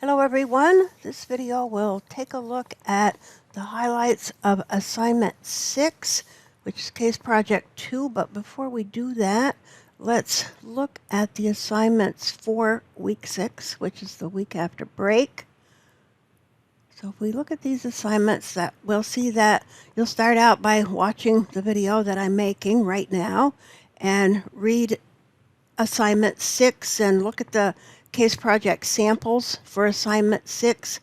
Hello everyone. This video will take a look at the highlights of assignment 6, which is case project 2, but before we do that, let's look at the assignments for week 6, which is the week after break. So if we look at these assignments, that we'll see that you'll start out by watching the video that I'm making right now and read assignment 6 and look at the case project samples for assignment 6.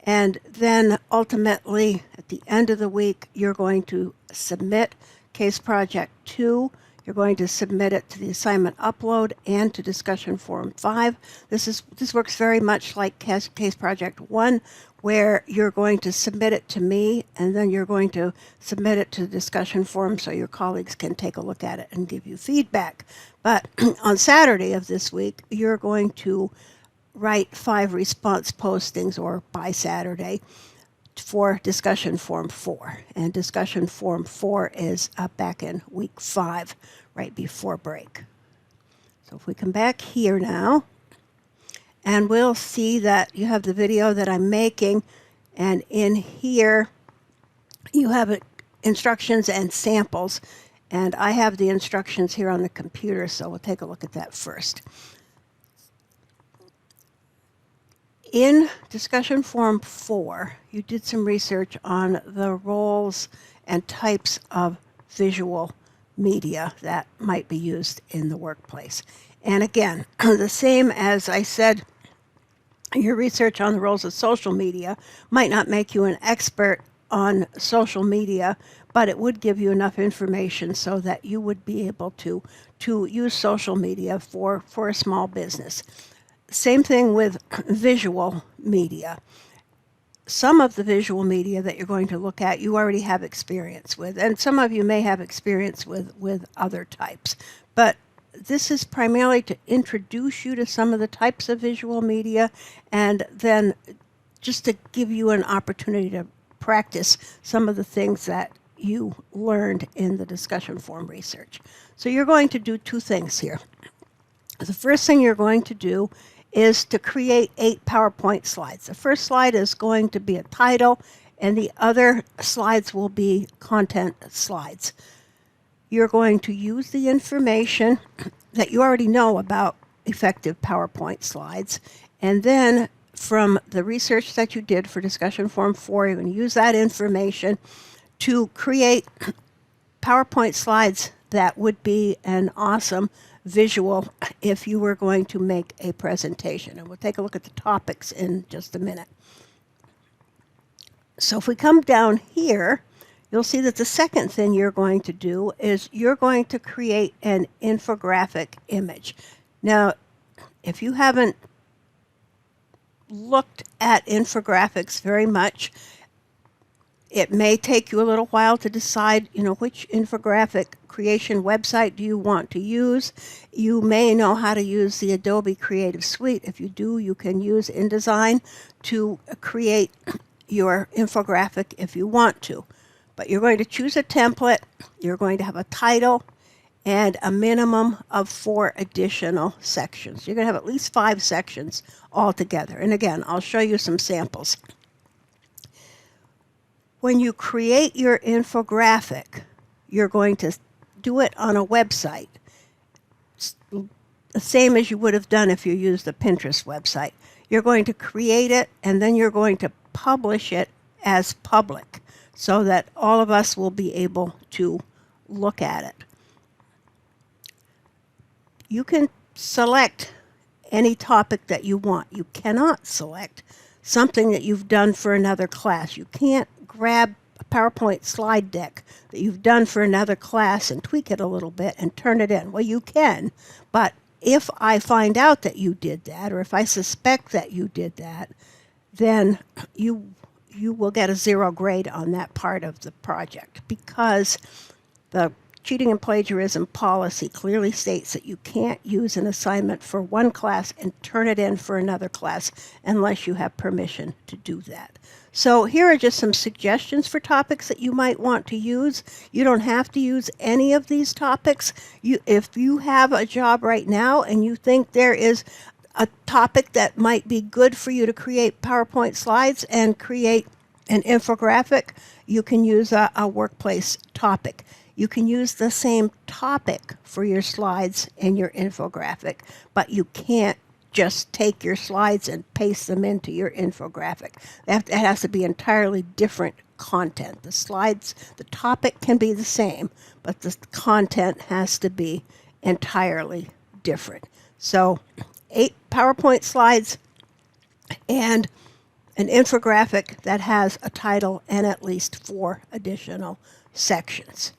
And then ultimately, at the end of the week, you're going to submit case project 2. You're going to submit it to the assignment upload and to discussion forum 5. This works very much like case project 1, where you're going to submit it to me and then you're going to submit it to the discussion forum so your colleagues can take a look at it and give you feedback. But on Saturday of this week, you're going to write 5 response postings, or by Saturday, for discussion forum 4. And discussion forum 4 is back in week 5, right before break. So if we come back here now, and we'll see that you have the video that I'm making, and in here you have instructions and samples, and I have the instructions here on the computer, so we'll take a look at that first. In discussion forum 4, you did some research on the roles and types of visual media that might be used in the workplace. And again, the same as I said, your research on the roles of social media might not make you an expert on social media, but it would give you enough information so that you would be able to use social media for a small business. Same thing with visual media. Some of the visual media that you're going to look at, you already have experience with, and some of you may have experience with other types. But this is primarily to introduce you to some of the types of visual media, and then just to give you an opportunity to practice some of the things that you learned in the discussion forum research. So you're going to do 2 things here. The first thing you're going to do is to create 8 PowerPoint slides. The first slide is going to be a title, and the other slides will be content slides. You're going to use the information that you already know about effective PowerPoint slides, and then from the research that you did for discussion forum 4, you're going to use that information to create PowerPoint slides that would be an awesome visual if you were going to make a presentation. And we'll take a look at the topics in just a minute. So if we come down here, you'll see that the second thing you're going to do is you're going to create an infographic image. Now, if you haven't looked at infographics very much, it may take you a little while to decide, which infographic creation website do you want to use. You may know how to use the Adobe Creative Suite. If you do, you can use InDesign to create your infographic if you want to. But you're going to choose a template, you're going to have a title, and a minimum of 4 additional sections. You're going to have at least 5 sections altogether. And again, I'll show you some samples. When you create your infographic, you're going to do it on a website, the same as you would have done if you used the Pinterest website. You're going to create it, and then you're going to publish it as public so that all of us will be able to look at it. You can select any topic that you want. You cannot select something that you've done for another class. You can't grab a PowerPoint slide deck that you've done for another class and tweak it a little bit and turn it in. Well, you can, but if I find out that you did that, or if I suspect that you did that, then you will get a 0 grade on that part of the project, because the cheating and plagiarism policy clearly states that you can't use an assignment for one class and turn it in for another class unless you have permission to do that. So here are just some suggestions for topics that you might want to use. You don't have to use any of these topics. If you have a job right now and you think there is a topic that might be good for you to create PowerPoint slides and create an infographic, you can use a workplace topic. You can use the same topic for your slides and your infographic, but you can't just take your slides and paste them into your infographic. It has to be entirely different content. The slides, the topic can be the same, but the content has to be entirely different. So 8 PowerPoint slides and an infographic that has a title and at least 4 additional sections.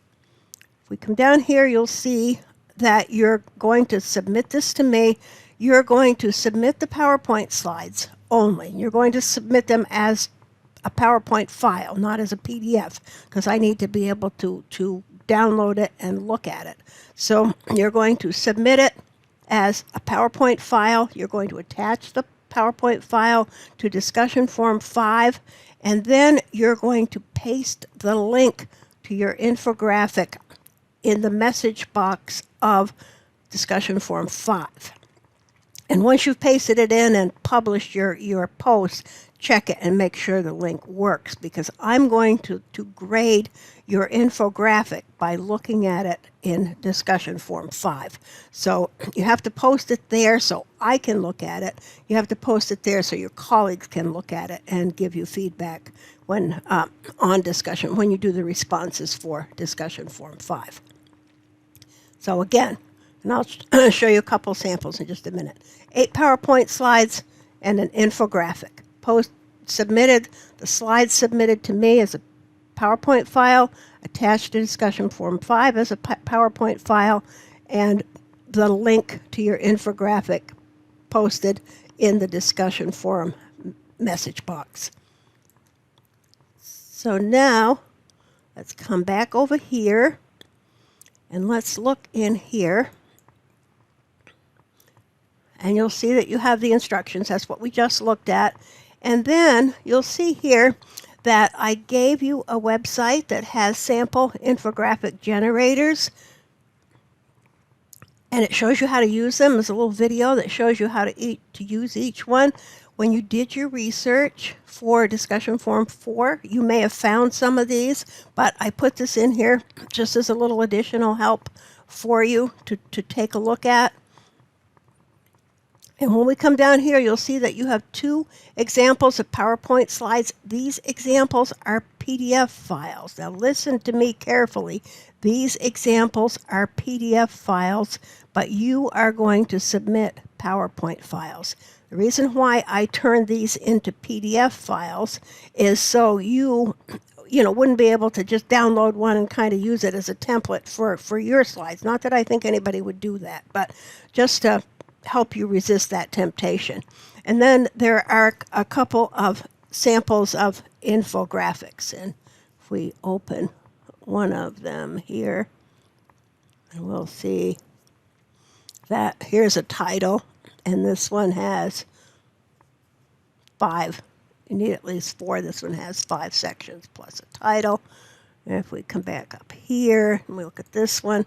If we come down here, you'll see that you're going to submit this to me. You're going to submit the PowerPoint slides only. You're going to submit them as a PowerPoint file, not as a PDF, because I need to be able to download it and look at it. So you're going to submit it as a PowerPoint file. You're going to attach the PowerPoint file to discussion form 5, and then you're going to paste the link to your infographic in the message box of discussion form 5. And once you've pasted it in and published your post, check it and make sure the link works, because I'm going to grade your infographic by looking at it in discussion form 5. So you have to post it there so I can look at it. You have to post it there so your colleagues can look at it and give you feedback when on discussion, when you do the responses for discussion form 5. So again, and I'll show you a couple samples in just a minute. 8 PowerPoint slides and an infographic. The slides submitted to me as a PowerPoint file, attached to discussion form 5 as a PowerPoint file, and the link to your infographic posted in the discussion forum message box. So now let's come back over here and let's look in here. And you'll see that you have the instructions. That's what we just looked at. And then you'll see here that I gave you a website that has sample infographic generators. And it shows you how to use them. There's a little video that shows you how to use each one. When you did your research for discussion form 4, you may have found some of these, but I put this in here just as a little additional help for you to take a look at. And when we come down here, you'll see that you have 2 examples of PowerPoint slides. These examples are PDF files. Now listen to me carefully. These examples are PDF files, but you are going to submit PowerPoint files. The reason why I turn these into PDF files is so you wouldn't be able to just download one and kind of use it as a template for your slides. Not that I think anybody would do that, but just to help you resist that temptation. And then there are a couple of samples of infographics. And if we open one of them here, and we'll see that here's a title, and this one has 5. You need at least 4. This one has 5 sections plus a title. And if we come back up here and we look at this one,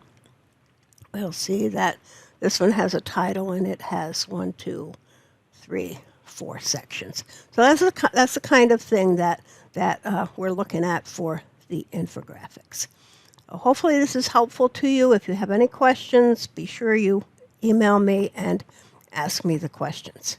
we'll see that this one has a title and it has 1, 2, 3, 4 sections. So that's the kind of thing that we're looking at for the infographics. Hopefully this is helpful to you. If you have any questions, be sure you email me and ask me the questions.